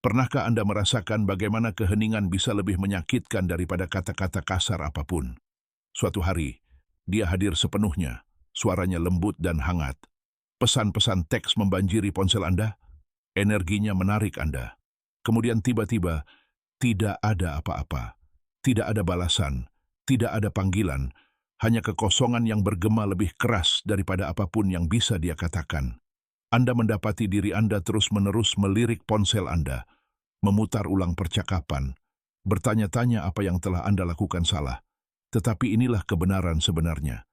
Pernahkah Anda merasakan bagaimana keheningan bisa lebih menyakitkan daripada kata-kata kasar apapun? Suatu hari, dia hadir sepenuhnya, suaranya lembut dan hangat. Pesan-pesan teks membanjiri ponsel Anda, energinya menarik Anda. Kemudian tiba-tiba, tidak ada apa-apa. Tidak ada balasan, tidak ada panggilan, hanya kekosongan yang bergema lebih keras daripada apapun yang bisa dia katakan. Anda mendapati diri Anda terus-menerus melirik ponsel Anda, memutar ulang percakapan, bertanya-tanya apa yang telah Anda lakukan salah. Tetapi inilah kebenaran sebenarnya.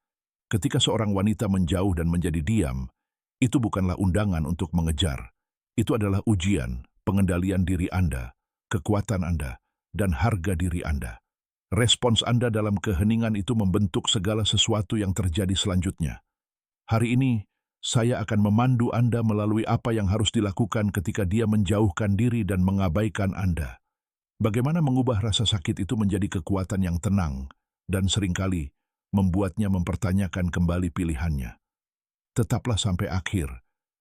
Ketika seorang wanita menjauh dan menjadi diam, itu bukanlah undangan untuk mengejar. Itu adalah ujian, pengendalian diri Anda, kekuatan Anda, dan harga diri Anda. Respons Anda dalam keheningan itu membentuk segala sesuatu yang terjadi selanjutnya. Hari ini, saya akan memandu Anda melalui apa yang harus dilakukan ketika dia menjauhkan diri dan mengabaikan Anda. Bagaimana mengubah rasa sakit itu menjadi kekuatan yang tenang dan seringkali membuatnya mempertanyakan kembali pilihannya. Tetaplah sampai akhir,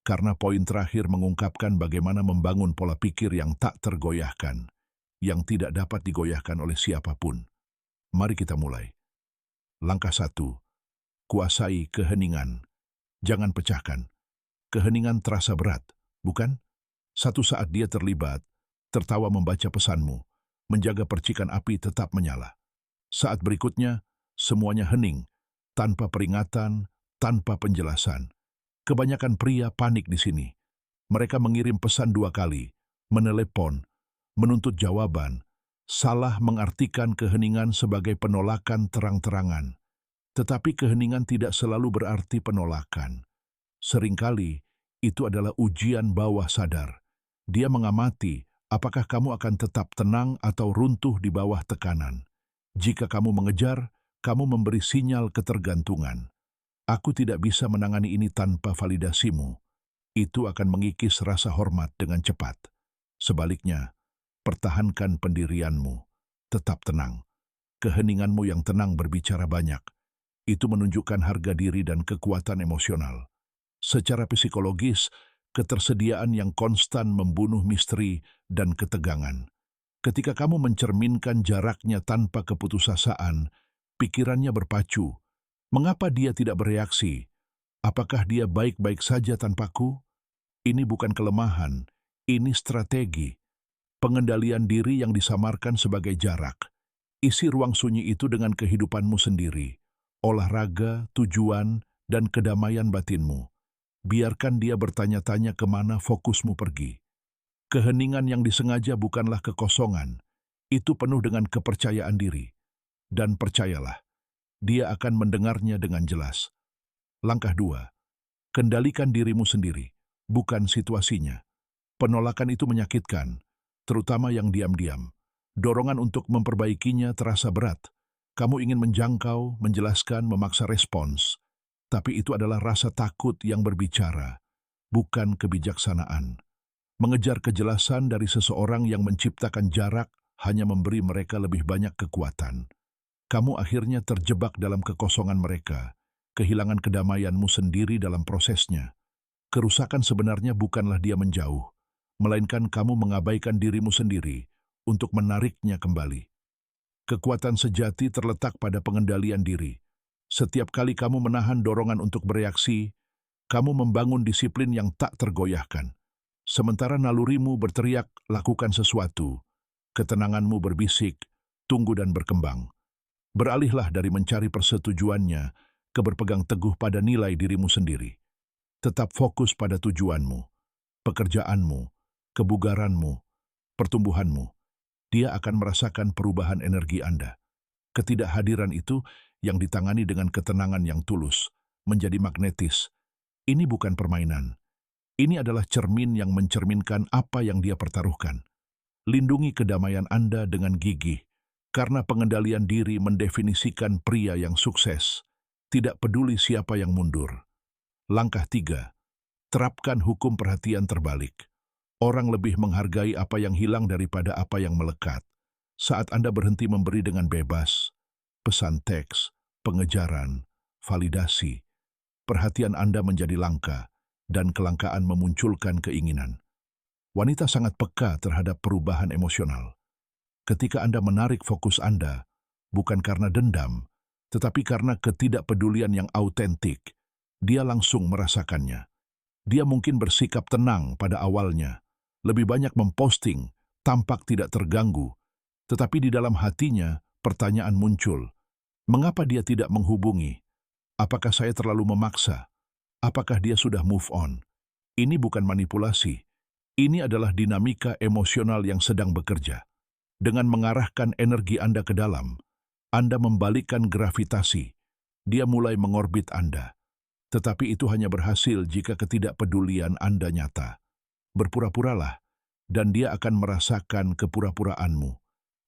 karena poin terakhir mengungkapkan bagaimana membangun pola pikir yang tak tergoyahkan, yang tidak dapat digoyahkan oleh siapapun. Mari kita mulai. Langkah 1. Kuasai keheningan. Jangan pecahkan. Keheningan terasa berat, bukan? Satu saat dia terlibat, tertawa membaca pesanmu, menjaga percikan api tetap menyala. Saat berikutnya, semuanya hening, tanpa peringatan, tanpa penjelasan. Kebanyakan pria panik di sini. Mereka mengirim pesan 2 kali, menelepon, menuntut jawaban, salah mengartikan keheningan sebagai penolakan terang-terangan. Tetapi keheningan tidak selalu berarti penolakan. Seringkali, itu adalah ujian bawah sadar. Dia mengamati apakah kamu akan tetap tenang atau runtuh di bawah tekanan. Jika kamu mengejar, kamu memberi sinyal ketergantungan. Aku tidak bisa menangani ini tanpa validasimu. Itu akan mengikis rasa hormat dengan cepat. Sebaliknya, pertahankan pendirianmu. Tetap tenang. Keheninganmu yang tenang berbicara banyak. Itu menunjukkan harga diri dan kekuatan emosional. Secara psikologis, ketersediaan yang konstan membunuh misteri dan ketegangan. Ketika kamu mencerminkan jaraknya tanpa keputusasaan, pikirannya berpacu. Mengapa dia tidak bereaksi? Apakah dia baik-baik saja tanpaku? Ini bukan kelemahan, ini strategi. Pengendalian diri yang disamarkan sebagai jarak. Isi ruang sunyi itu dengan kehidupanmu sendiri. Olahraga, tujuan, dan kedamaian batinmu. Biarkan dia bertanya-tanya kemana fokusmu pergi. Keheningan yang disengaja bukanlah kekosongan. Itu penuh dengan kepercayaan diri. Dan percayalah, dia akan mendengarnya dengan jelas. Langkah 2. Kendalikan dirimu sendiri, bukan situasinya. Penolakan itu menyakitkan, terutama yang diam-diam. Dorongan untuk memperbaikinya terasa berat. Kamu ingin menjangkau, menjelaskan, memaksa respons. Tapi itu adalah rasa takut yang berbicara, bukan kebijaksanaan. Mengejar kejelasan dari seseorang yang menciptakan jarak hanya memberi mereka lebih banyak kekuatan. Kamu akhirnya terjebak dalam kekosongan mereka, kehilangan kedamaianmu sendiri dalam prosesnya. Kerusakan sebenarnya bukanlah dia menjauh, melainkan kamu mengabaikan dirimu sendiri untuk menariknya kembali. Kekuatan sejati terletak pada pengendalian diri. Setiap kali kamu menahan dorongan untuk bereaksi, kamu membangun disiplin yang tak tergoyahkan. Sementara nalurimu berteriak, lakukan sesuatu. Ketenanganmu berbisik, tunggu dan berkembang. Beralihlah dari mencari persetujuannya ke berpegang teguh pada nilai dirimu sendiri. Tetap fokus pada tujuanmu, pekerjaanmu, kebugaranmu, pertumbuhanmu. Dia akan merasakan perubahan energi Anda. Ketidakhadiran itu yang ditangani dengan ketenangan yang tulus, menjadi magnetis. Ini bukan permainan. Ini adalah cermin yang mencerminkan apa yang dia pertaruhkan. Lindungi kedamaian Anda dengan gigih, karena pengendalian diri mendefinisikan pria yang sukses, tidak peduli siapa yang mundur. Langkah 3. Terapkan hukum perhatian terbalik. Orang lebih menghargai apa yang hilang daripada apa yang melekat. Saat Anda berhenti memberi dengan bebas, pesan teks, pengejaran, validasi, perhatian Anda menjadi langka, dan kelangkaan memunculkan keinginan. Wanita sangat peka terhadap perubahan emosional. Ketika Anda menarik fokus Anda, bukan karena dendam, tetapi karena ketidakpedulian yang autentik, dia langsung merasakannya. Dia mungkin bersikap tenang pada awalnya, lebih banyak memposting, tampak tidak terganggu, tetapi di dalam hatinya pertanyaan muncul. Mengapa dia tidak menghubungi? Apakah saya terlalu memaksa? Apakah dia sudah move on? Ini bukan manipulasi. Ini adalah dinamika emosional yang sedang bekerja. Dengan mengarahkan energi Anda ke dalam, Anda membalikkan gravitasi. Dia mulai mengorbit Anda. Tetapi itu hanya berhasil jika ketidakpedulian Anda nyata. Berpura-puralah, dan dia akan merasakan kepura-puraanmu.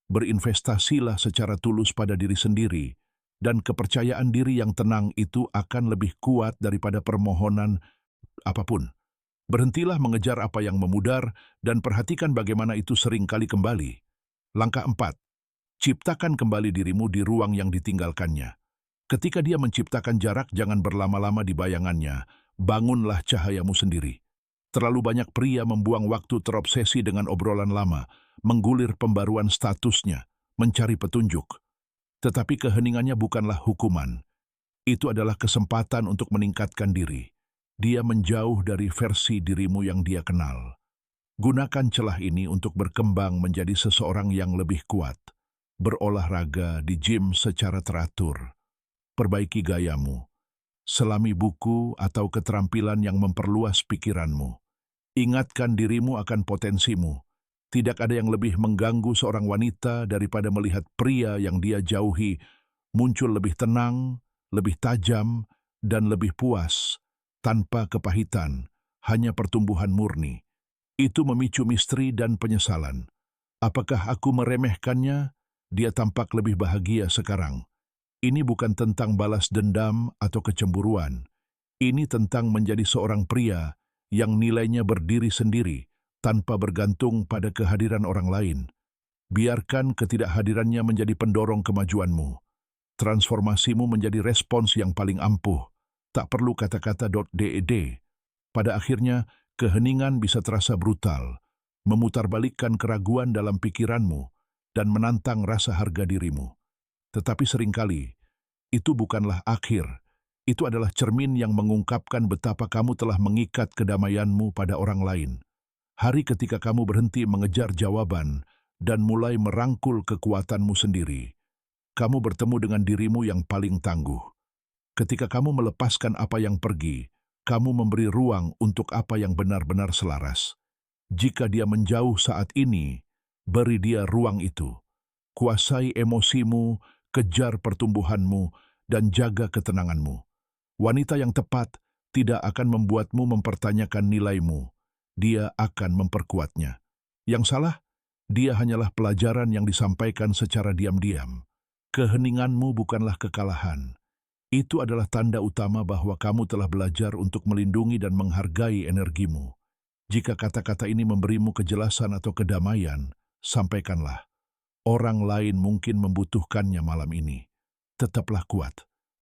Berinvestasilah secara tulus pada diri sendiri, dan kepercayaan diri yang tenang itu akan lebih kuat daripada permohonan apapun. Berhentilah mengejar apa yang memudar, dan perhatikan bagaimana itu sering kali kembali. Langkah 4. Ciptakan kembali dirimu di ruang yang ditinggalkannya. Ketika dia menciptakan jarak, jangan berlama-lama di bayangannya. Bangunlah cahayamu sendiri. Terlalu banyak pria membuang waktu terobsesi dengan obrolan lama, menggulir pembaruan statusnya, mencari petunjuk. Tetapi keheningannya bukanlah hukuman. Itu adalah kesempatan untuk meningkatkan diri. Dia menjauh dari versi dirimu yang dia kenal. Gunakan celah ini untuk berkembang menjadi seseorang yang lebih kuat. Berolahraga di gym secara teratur. Perbaiki gayamu. Selami buku atau keterampilan yang memperluas pikiranmu. Ingatkan dirimu akan potensimu. Tidak ada yang lebih mengganggu seorang wanita daripada melihat pria yang dia jauhi muncul lebih tenang, lebih tajam, dan lebih puas, tanpa kepahitan, hanya pertumbuhan murni. Itu memicu misteri dan penyesalan. Apakah aku meremehkannya? Dia tampak lebih bahagia sekarang. Ini bukan tentang balas dendam atau kecemburuan. Ini tentang menjadi seorang pria yang nilainya berdiri sendiri, tanpa bergantung pada kehadiran orang lain. Biarkan ketidakhadirannya menjadi pendorong kemajuanmu. Transformasimu menjadi respons yang paling ampuh. Tak perlu kata-kata .ded. Pada akhirnya, keheningan bisa terasa brutal, memutarbalikkan keraguan dalam pikiranmu, dan menantang rasa harga dirimu. Tetapi seringkali, itu bukanlah akhir. Itu adalah cermin yang mengungkapkan betapa kamu telah mengikat kedamaianmu pada orang lain. Hari ketika kamu berhenti mengejar jawaban dan mulai merangkul kekuatanmu sendiri, kamu bertemu dengan dirimu yang paling tangguh. Ketika kamu melepaskan apa yang pergi, kamu memberi ruang untuk apa yang benar-benar selaras. Jika dia menjauh saat ini, beri dia ruang itu. Kuasai emosimu, kejar pertumbuhanmu, dan jaga ketenanganmu. Wanita yang tepat tidak akan membuatmu mempertanyakan nilaimu. Dia akan memperkuatnya. Yang salah, dia hanyalah pelajaran yang disampaikan secara diam-diam. Keheninganmu bukanlah kekalahan. Itu adalah tanda utama bahwa kamu telah belajar untuk melindungi dan menghargai energimu. Jika kata-kata ini memberimu kejelasan atau kedamaian, sampaikanlah. Orang lain mungkin membutuhkannya malam ini. Tetaplah kuat.